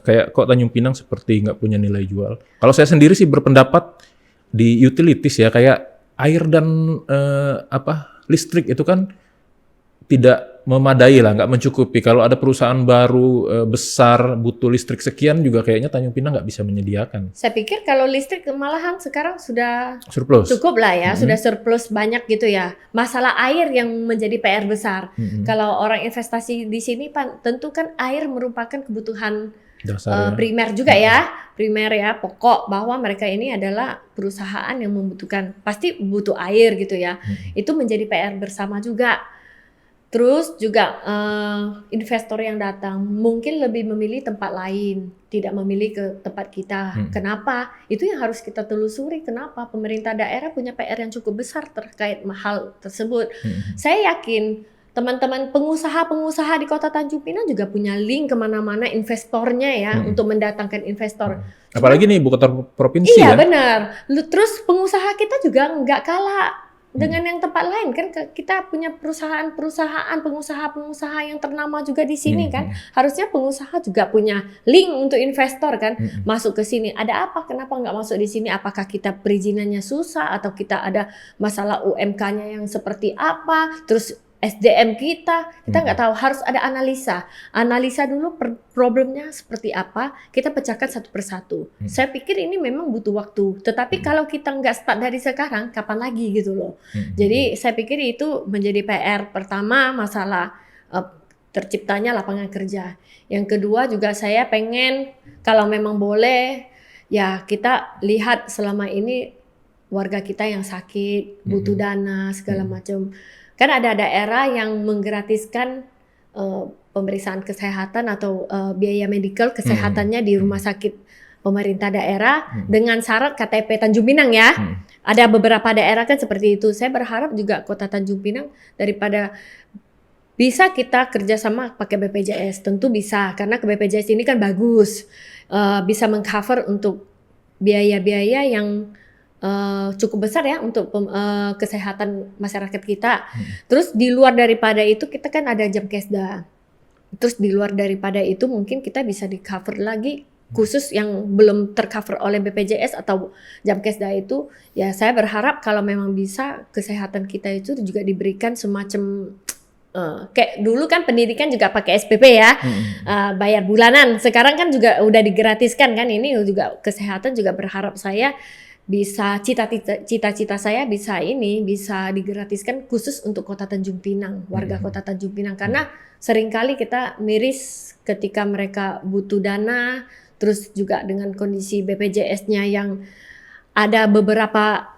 B: Kayak kok Tanjung Pinang seperti nggak punya nilai jual? Kalau saya sendiri sih berpendapat di utilities ya, kayak air dan listrik itu kan tidak memadai lah, nggak mencukupi. Kalau ada perusahaan baru besar butuh listrik sekian juga kayaknya Tanjung Pinang nggak bisa menyediakan.
A: Saya pikir kalau listrik malahan sekarang sudah
B: surplus,
A: cukup lah ya, sudah surplus banyak gitu ya. Masalah air yang menjadi PR besar. Kalau orang investasi di sini tentu kan air merupakan kebutuhan dasar, primer juga primer ya, pokok, bahwa mereka ini adalah perusahaan yang membutuhkan, pasti butuh air gitu ya. Itu menjadi PR bersama juga. Terus juga investor yang datang mungkin lebih memilih tempat lain, tidak memilih ke tempat kita. Kenapa? Itu yang harus kita telusuri. Kenapa? Pemerintah daerah punya PR yang cukup besar terkait hal tersebut. Saya yakin teman-teman pengusaha-pengusaha di Kota Tanjung Pinang juga punya link kemana-mana investornya ya, untuk mendatangkan investor.
B: Apalagi nih ibu kota provinsi
A: ya. Iya
B: benar.
A: Terus pengusaha kita juga nggak kalah dengan yang tempat lain kan, kita punya pengusaha-pengusaha yang ternama juga di sini kan. Harusnya pengusaha juga punya link untuk investor kan, masuk ke sini. Ada apa? Kenapa nggak masuk di sini? Apakah kita perizinannya susah atau kita ada masalah UMK-nya yang seperti apa? Terus SDM kita nggak tahu. Harus ada analisa dulu problemnya seperti apa, kita pecahkan satu persatu. Saya pikir ini memang butuh waktu, tetapi kalau kita nggak start dari sekarang, kapan lagi gitu loh. Jadi saya pikir itu menjadi PR pertama, masalah terciptanya lapangan kerja. Yang kedua juga saya pengen kalau memang boleh ya, kita lihat selama ini warga kita yang sakit butuh dana segala macam. Kan ada daerah yang menggratiskan pemeriksaan kesehatan atau biaya medikal kesehatannya di rumah sakit pemerintah daerah dengan syarat KTP Tanjung Pinang ya. Ada beberapa daerah kan seperti itu. Saya berharap juga Kota Tanjung Pinang daripada bisa kita kerjasama pakai BPJS, tentu bisa karena ke BPJS ini kan bagus, bisa mengcover untuk biaya-biaya yang cukup besar ya untuk kesehatan masyarakat kita. Terus di luar daripada itu kita kan ada Jamkesda. Terus di luar daripada itu mungkin kita bisa di cover lagi khusus yang belum tercover oleh BPJS atau Jamkesda itu. Ya saya berharap kalau memang bisa kesehatan kita itu juga diberikan semacam kayak dulu kan pendidikan juga pakai SPP ya, bayar bulanan. Sekarang kan juga udah digratiskan kan, ini juga kesehatan juga berharap saya bisa cita-cita saya bisa digratiskan khusus untuk Kota Tanjung Pinang, warga Kota Tanjung Pinang, karena seringkali kita miris ketika mereka butuh dana, terus juga dengan kondisi BPJS-nya yang ada beberapa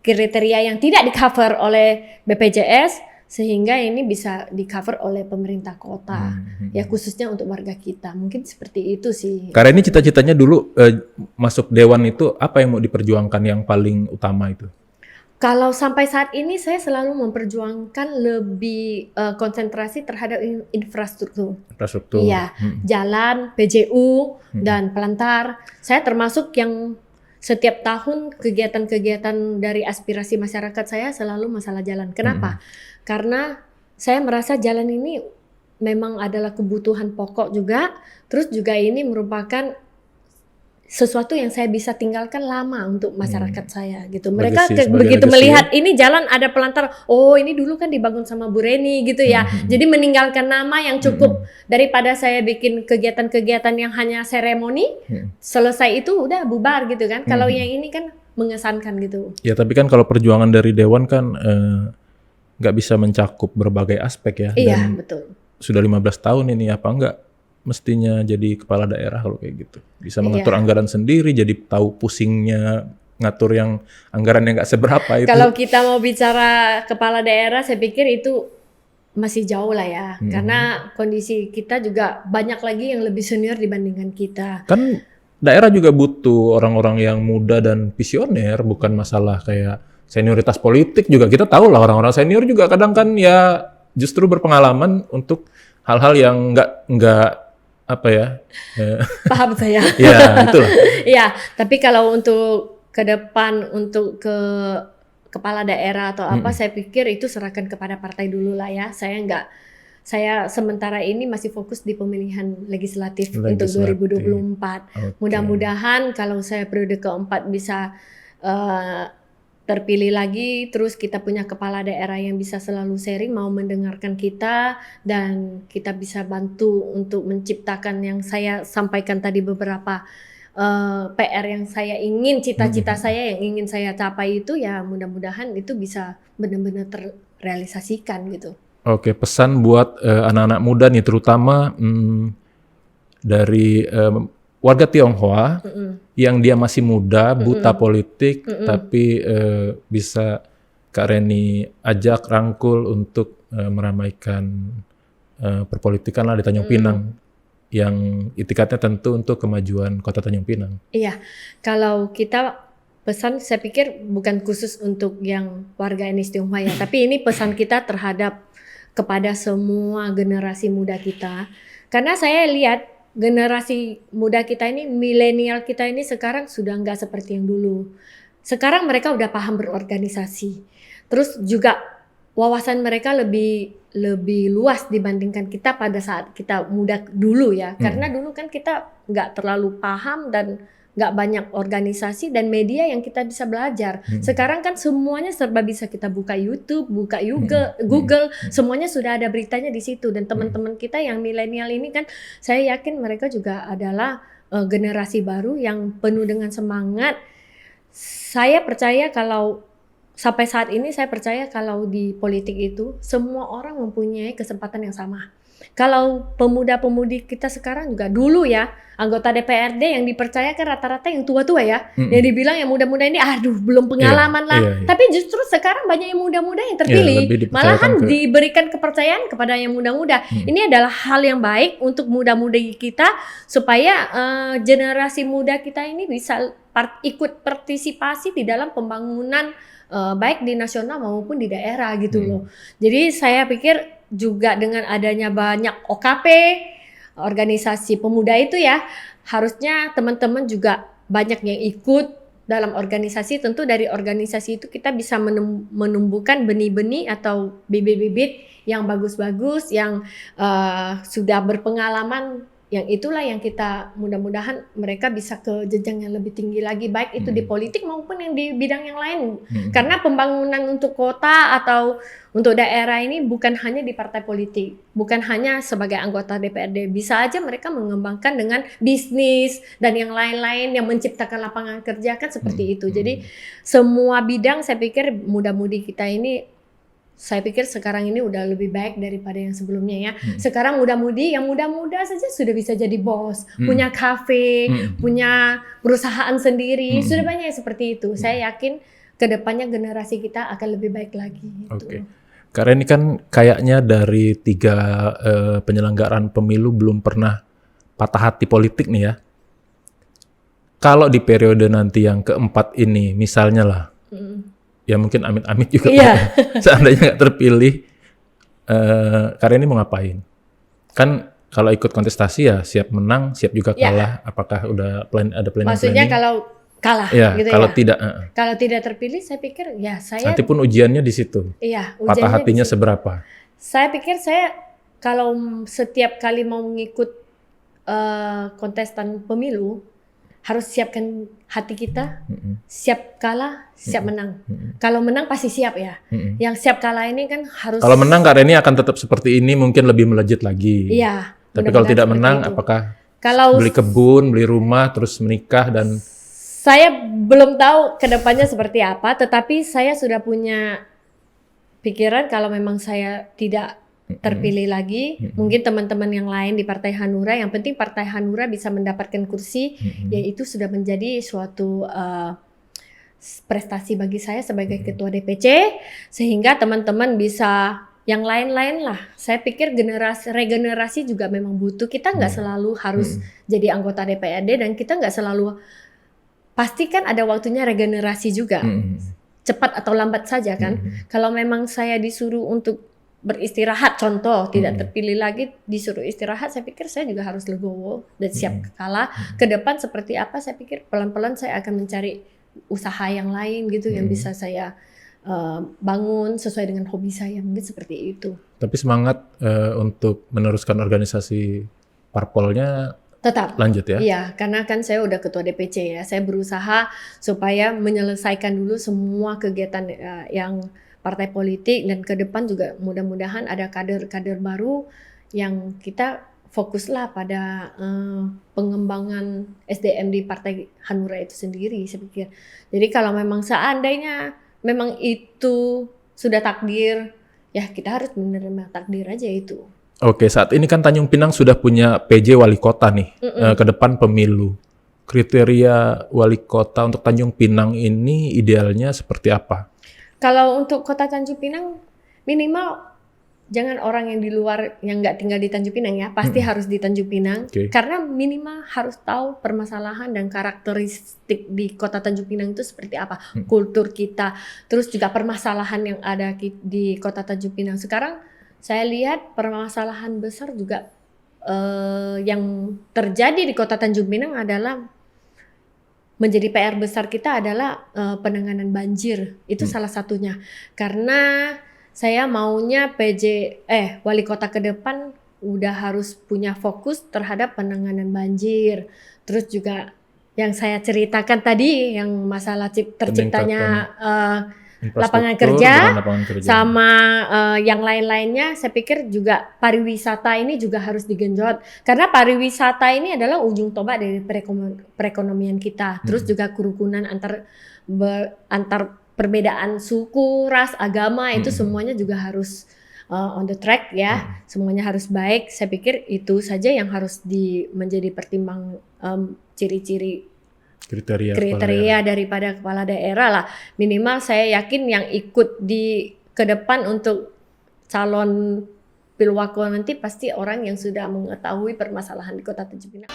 A: kriteria yang tidak di-cover oleh BPJS, sehingga ini bisa di-cover oleh pemerintah kota, ya khususnya untuk warga kita. Mungkin seperti itu sih.
B: Karena ini cita-citanya dulu masuk dewan itu apa yang mau diperjuangkan yang paling utama itu?
A: Kalau sampai saat ini saya selalu memperjuangkan lebih konsentrasi terhadap infrastruktur.
B: Infrastruktur.
A: Iya, jalan, PJU dan pelantar. Saya termasuk yang setiap tahun kegiatan-kegiatan dari aspirasi masyarakat saya selalu masalah jalan. Kenapa? Karena saya merasa jalan ini memang adalah kebutuhan pokok juga, terus juga ini merupakan sesuatu yang saya bisa tinggalkan lama untuk masyarakat saya gitu. Mereka begitu melihat ini jalan ada pelantar, oh ini dulu kan dibangun sama Bu Reni gitu ya. Jadi meninggalkan nama yang cukup daripada saya bikin kegiatan-kegiatan yang hanya seremoni, selesai itu udah bubar gitu kan. Kalau yang ini kan mengesankan gitu.
B: Ya tapi kan kalau perjuangan dari Dewan kan nggak bisa mencakup berbagai aspek ya.
A: Iya,
B: dan
A: betul.
B: Sudah 15 tahun ini apa enggak mestinya jadi kepala daerah kalau kayak gitu. Bisa mengatur anggaran sendiri, jadi tahu pusingnya ngatur yang anggaran yang nggak seberapa itu.
A: Kalau kita mau bicara kepala daerah, saya pikir itu masih jauh lah ya. Karena kondisi kita juga banyak lagi yang lebih senior dibandingkan kita.
B: Kan daerah juga butuh orang-orang yang muda dan visioner, bukan masalah kayak senioritas politik juga. Kita tahu lah orang-orang senior juga kadang kan ya justru berpengalaman untuk hal-hal yang nggak apa ya?
A: Paham saya.
B: Ya, itulah.
A: Ya, tapi kalau untuk ke depan untuk ke kepala daerah atau apa, saya pikir itu serahkan kepada partai dulu lah ya. Saya sementara ini masih fokus di pemilihan legislatif untuk 2024. Mudah-mudahan kalau saya periode keempat bisa terpilih lagi, terus kita punya kepala daerah yang bisa selalu sharing, mau mendengarkan kita, dan kita bisa bantu untuk menciptakan yang saya sampaikan tadi beberapa PR yang saya ingin, cita-cita saya yang ingin saya capai itu, ya mudah-mudahan itu bisa benar-benar terrealisasikan gitu.
B: Oke, pesan buat anak-anak muda nih, terutama dari warga Tionghoa yang dia masih muda, buta politik, tapi bisa Kak Reni ajak rangkul untuk meramaikan perpolitikan lah di Tanjung Pinang, yang itikatnya tentu untuk kemajuan Kota Tanjung Pinang.
A: Iya, kalau kita pesan, saya pikir bukan khusus untuk yang warga etnis Tionghoa ya, tapi ini pesan kita terhadap kepada semua generasi muda kita, karena saya lihat generasi muda kita ini, milenial kita ini sekarang sudah nggak seperti yang dulu. Sekarang mereka udah paham berorganisasi. Terus juga wawasan mereka lebih luas dibandingkan kita pada saat kita muda dulu ya. Karena dulu kan kita nggak terlalu paham dan nggak banyak organisasi dan media yang kita bisa belajar. Sekarang kan semuanya serba bisa kita buka YouTube, buka Google, semuanya sudah ada beritanya di situ. Dan teman-teman kita yang milenial ini kan, saya yakin mereka juga adalah generasi baru yang penuh dengan semangat. Saya percaya kalau sampai saat ini, saya percaya kalau di politik itu semua orang mempunyai kesempatan yang sama. Kalau pemuda-pemudi kita sekarang juga dulu ya, anggota DPRD yang dipercayakan rata-rata yang tua-tua ya, yang dibilang yang muda-muda ini aduh belum pengalaman lah. Tapi justru sekarang banyak yang muda-muda yang terpilih, malahan diberikan kepercayaan kepada yang muda-muda. Ini adalah hal yang baik untuk muda-mudi kita supaya generasi muda kita ini bisa ikut partisipasi di dalam pembangunan baik di nasional maupun di daerah gitu loh. Jadi saya pikir juga dengan adanya banyak OKP, organisasi pemuda itu ya, harusnya teman-teman juga banyak yang ikut dalam organisasi. Tentu dari organisasi itu kita bisa menumbuhkan benih-benih atau bibit-bibit yang bagus-bagus, yang sudah berpengalaman. Yang itulah yang kita mudah-mudahan mereka bisa ke jenjang yang lebih tinggi lagi, baik itu di politik maupun yang di bidang yang lain. Karena pembangunan untuk kota atau untuk daerah ini bukan hanya di partai politik, bukan hanya sebagai anggota DPRD. Bisa aja mereka mengembangkan dengan bisnis dan yang lain-lain yang menciptakan lapangan kerja kan seperti itu. Jadi semua bidang saya pikir muda-mudi kita ini, saya pikir sekarang ini udah lebih baik daripada yang sebelumnya ya. Sekarang muda-mudi, yang muda-muda saja sudah bisa jadi bos, punya kafe, punya perusahaan sendiri, sudah banyak seperti itu. Saya yakin kedepannya generasi kita akan lebih baik lagi. Gitu.
B: Karena ini kan kayaknya dari 3 penyelenggaraan pemilu belum pernah patah hati politik nih ya. Kalau di periode nanti yang keempat ini, misalnya lah, ya mungkin amit-amit juga seandainya nggak terpilih, karena ini mau ngapain? Kan kalau ikut kontestasi ya siap menang, siap juga kalah. Apakah udah ada planning?
A: Maksudnya kalau kalah
B: Ya,
A: gitu
B: kalau
A: ya.
B: tidak,
A: Kalau tidak terpilih, saya pikir ya saya
B: nanti pun ujiannya di situ.
A: iya
B: Patah
A: ujiannya di
B: hatinya
A: situ.
B: seberapa?
A: Saya pikir saya kalau setiap kali mau mengikut kontestan pemilu harus siapkan hati kita, siap kalah, siap menang. Kalau menang pasti siap ya. Yang siap kalah ini kan harus.
B: Kalau menang Kak Reni akan tetap seperti ini, mungkin lebih melejit lagi.
A: Iya.
B: Tapi kalau
A: mudah-mudahan
B: tidak
A: seperti
B: menang,
A: itu.
B: apakah
A: Kalau
B: beli kebun, beli rumah, terus menikah dan
A: saya belum tahu kedepannya seperti apa, tetapi saya sudah punya pikiran kalau memang saya tidak terpilih lagi, mungkin teman-teman yang lain di Partai Hanura, yang penting Partai Hanura bisa mendapatkan kursi, yaitu sudah menjadi suatu prestasi bagi saya sebagai ketua DPC, sehingga teman-teman bisa yang lain-lain lah. Saya pikir regenerasi juga memang butuh. Kita nggak selalu harus jadi anggota DPRD dan kita nggak selalu pastikan ada waktunya regenerasi juga. Cepat atau lambat saja kan. Kalau memang saya disuruh untuk beristirahat, contoh tidak terpilih lagi disuruh istirahat, saya pikir saya juga harus legowo dan siap kalah. Ke depan seperti apa, saya pikir pelan-pelan saya akan mencari usaha yang lain gitu yang bisa saya bangun sesuai dengan hobi saya, mungkin seperti itu.
B: tapi semangat untuk meneruskan organisasi parpolnya
A: Tetap
B: lanjut ya.
A: iya, karena kan saya udah ketua DPC ya. Saya berusaha supaya menyelesaikan dulu semua kegiatan yang partai politik, dan ke depan juga mudah-mudahan ada kader-kader baru yang kita fokuslah pada pengembangan SDM di Partai Hanura itu sendiri, saya pikir. Jadi kalau memang seandainya memang itu sudah takdir, ya kita harus menerima takdir aja itu.
B: Oke, saat ini kan Tanjung Pinang sudah punya PJ wali kota nih, ke depan pemilu. Kriteria wali kota untuk Tanjung Pinang ini idealnya seperti apa?
A: Kalau untuk kota Tanjung Pinang, minimal jangan orang yang di luar yang nggak tinggal di Tanjung Pinang ya, pasti harus di Tanjung Pinang.
B: Oke.
A: Karena minimal harus tahu permasalahan dan karakteristik di kota Tanjung Pinang itu seperti apa, kultur kita, terus juga permasalahan yang ada di kota Tanjung Pinang. Sekarang saya lihat permasalahan besar juga yang terjadi di kota Tanjung Pinang adalah menjadi PR besar kita adalah penanganan banjir. Itu salah satunya. Karena saya maunya wali kota ke depan udah harus punya fokus terhadap penanganan banjir. Terus juga yang saya ceritakan tadi, yang masalah terciptanya lapangan kerja sama yang lain-lainnya, saya pikir juga pariwisata ini juga harus digenjot, karena pariwisata ini adalah ujung tombak dari perekonomian kita. Terus juga kerukunan antar perbedaan suku, ras, agama itu semuanya juga harus on the track ya, semuanya harus baik. Saya pikir itu saja yang harus menjadi pertimbang ciri-ciri kriteria daripada kepala daerah lah. Minimal saya yakin yang ikut ke depan untuk calon pilwako nanti pasti orang yang sudah mengetahui permasalahan di Kota Tanjung Pinang.